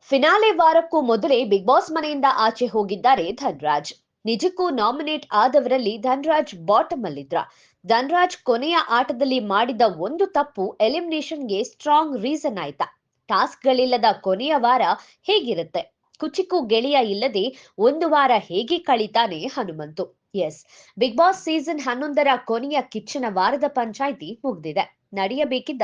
Finale ವಾರಕ್ಕೂ ಮೊದಲೇ big boss ಮನೆಯಿಂದ ಆಚೆ ಹೋಗಿದ್ದಾರೆ ಧನ್ರಾಜ್. ನಿಜಕ್ಕೂ ನಾಮಿನೇಟ್ ಆದವರಲ್ಲಿ ಧನ್ರಾಜ್ ಬಾಟಮ್ ಅಲ್ಲಿದ್ರ. ಧನ್ರಾಜ್ ಕೊನೆಯ ಆಟದಲ್ಲಿ ಮಾಡಿದ ಒಂದು ತಪ್ಪು ಎಲಿಮಿನೇಷನ್ಗೆ ಸ್ಟ್ರಾಂಗ್ ರೀಸನ್ ಆಯ್ತಾ? ಟಾಸ್ಕ್ಗಳಿಲ್ಲದ ಕೊನೆಯ ವಾರ ಹೇಗಿರುತ್ತೆ? ಕುಚಿಕು ಗೆಳೆಯ ಇಲ್ಲದೆ ಒಂದು ವಾರ ಹೇಗೆ ಕಳೀತಾನೆ Hanumanthu? Yes, Bigg Boss season 11ರ ಕೊನೆಯ ಕಿಚ್ಚನ ವಾರದ ಪಂಚಾಯಿತಿ ಮುಗ್ದಿದೆ. ನಡೆಯಬೇಕಿದ್ದ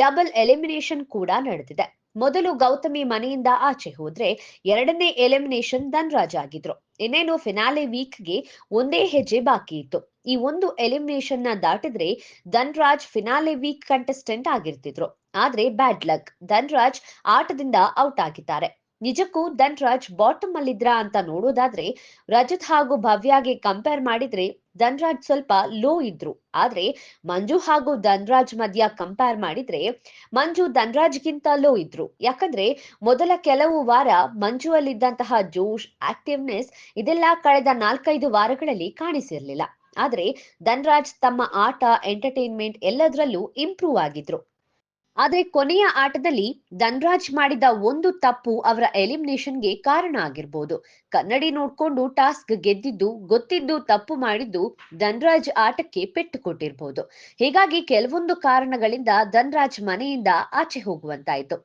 ಡಬಲ್ ಎಲಿಮಿನೇಷನ್ ಕೂಡ ನಡೆದಿದೆ. ಮೊದಲು ಗೌತಮಿ ಮನೆಯಿಂದ ಆಚೆ ಹೋದ್ರೆ ಎರಡನೇ ಎಲಿಮಿನೇಷನ್ ಧನ್ರಾಜ್ ಆಗಿದ್ರು. ಇನ್ನೇನು ಫಿನಾಲೆ ವೀಕ್ಗೆ ಒಂದೇ ಹೆಜ್ಜೆ ಬಾಕಿ ಇತ್ತು. ಈ ಒಂದು ಎಲಿಮಿನೇಷನ್ ನ ದಾಟಿದ್ರೆ ಧನ್ರಾಜ್ ಫಿನಾಲೆ ವೀಕ್ ಕಂಟೆಸ್ಟೆಂಟ್ ಆಗಿರ್ತಿದ್ರು. ಆದ್ರೆ ಬ್ಯಾಡ್ ಲಕ್, ಧನ್ರಾಜ್ ಆಟದಿಂದ ಔಟ್ ಆಗಿದ್ದಾರೆ. ನಿಜಕ್ಕೂ ಧನ್ರಾಜ್ ಬಾಟಮ್ ಅಲ್ಲಿದ್ರಾ ಅಂತ ನೋಡೋದಾದ್ರೆ ರಜತ್ ಹಾಗೂ ಭವ್ಯಾಗೆ ಕಂಪೇರ್ ಮಾಡಿದ್ರೆ ಧನ್ರಾಜ್ ಸ್ವಲ್ಪ ಲೋ ಇದ್ರು. ಆದ್ರೆ ಮಂಜು ಹಾಗೂ ಧನ್ರಾಜ್ ಮಧ್ಯ ಕಂಪೇರ್ ಮಾಡಿದ್ರೆ ಮಂಜು ಧನ್ರಾಜ್ಗಿಂತ ಲೋ ಇದ್ರು. ಯಾಕಂದ್ರೆ ಮೊದಲ ಕೆಲವು ವಾರ ಮಂಜು ಅಲ್ಲಿದ್ದಂತಹ ಜೋಶ್, ಆಕ್ಟಿವ್ನೆಸ್ ಇದೆಲ್ಲ ಕಳೆದ 4-5 ವಾರಗಳಲ್ಲಿ ಕಾಣಿಸಿರ್ಲಿಲ್ಲ. ಆದ್ರೆ ಧನ್ರಾಜ್ ತಮ್ಮ ಆಟ, ಎಂಟರ್ಟೈನ್ಮೆಂಟ್ ಎಲ್ಲದರಲ್ಲೂ ಇಂಪ್ರೂವ್ ಆಗಿದ್ರು. ಆದ್ರೆ ಕೊನೆಯ ಆಟದಲ್ಲಿ ಧನ್ರಾಜ್ ಮಾಡಿದ ಒಂದು ತಪ್ಪು ಅವರ ಎಲಿಮಿನೇಷನ್ಗೆ ಕಾರಣ ಆಗಿರ್ಬೋದು. ಕನ್ನಡಿ ನೋಡ್ಕೊಂಡು ಟಾಸ್ಕ್ ಗೆದ್ದಿದ್ದು ಗೊತ್ತಿದ್ದು ತಪ್ಪು ಮಾಡಿದ್ದು ಧನ್ರಾಜ್ ಆಟಕ್ಕೆ ಪೆಟ್ಟು ಕೊಟ್ಟಿರ್ಬೋದು. ಹೀಗಾಗಿ ಕೆಲವೊಂದು ಕಾರಣಗಳಿಂದ ಧನ್ರಾಜ್ ಮನೆಯಿಂದ ಆಚೆ ಹೋಗುವಂತಾಯ್ತು.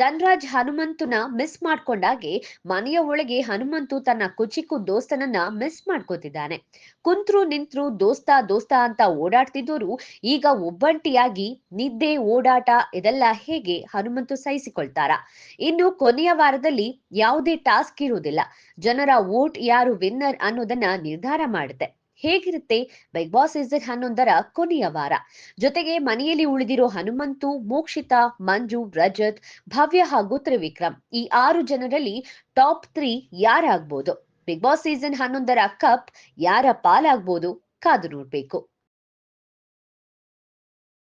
ಧನ್ರಾಜ್ ಹನುಮಂತುನ ಮಿಸ್ ಮಾಡ್ಕೊಂಡಾಗೆ ಮನೆಯ ಒಳಗೆ ಹನುಮಂತು ತನ್ನ ಕುಚಿಕು ದೋಸ್ತನನ್ನ ಮಿಸ್ ಮಾಡ್ಕೋತಿದ್ದಾನೆ. ಕುಂತ್ರು ನಿಂತ್ರು ದೋಸ್ತ ದೋಸ್ತ ಅಂತ ಓಡಾಡ್ತಿದ್ದೋರು ಈಗ ಒಬ್ಬಂಟಿಯಾಗಿ ನಿದ್ದೆ, ಓಡಾಟ ಇದೆಲ್ಲ ಹೇಗೆ ಹನುಮಂತು ಸಹಿಸಿಕೊಳ್ತಾರ? ಇನ್ನು ಕೊನೆಯ ವಾರದಲ್ಲಿ ಯಾವುದೇ ಟಾಸ್ಕ್ ಇರುವುದಿಲ್ಲ. ಜನರ ವೋಟ್ ಯಾರು ವಿನ್ನರ್ ಅನ್ನೋದನ್ನ ನಿರ್ಧಾರ ಮಾಡುತ್ತೆ. ಹೇಗಿರುತ್ತೆ ಬಿಗ್ ಬಾಸ್ ಸೀಸನ್ 11ರ ಕೊನೆಯ ವಾರ? ಜೊತೆಗೆ ಮನೆಯಲ್ಲಿ ಉಳಿದಿರೋ ಹನುಮಂತು, ಮೋಕ್ಷಿತಾ, ಮಂಜು, ರಜತ್, ಭವ್ಯ ಹಾಗೂ ತ್ರಿವಿಕ್ರಮ್ ಈ 6 ಜನರಲ್ಲಿ ಟಾಪ್ 3 ಯಾರಾಗ್ಬೋದು? ಬಿಗ್ ಬಾಸ್ ಸೀಸನ್ 11ರ ಕಪ್ ಯಾರ ಪಾಲಾಗ್ಬೋದು? ಕಾದು ನೋಡ್ಬೇಕು.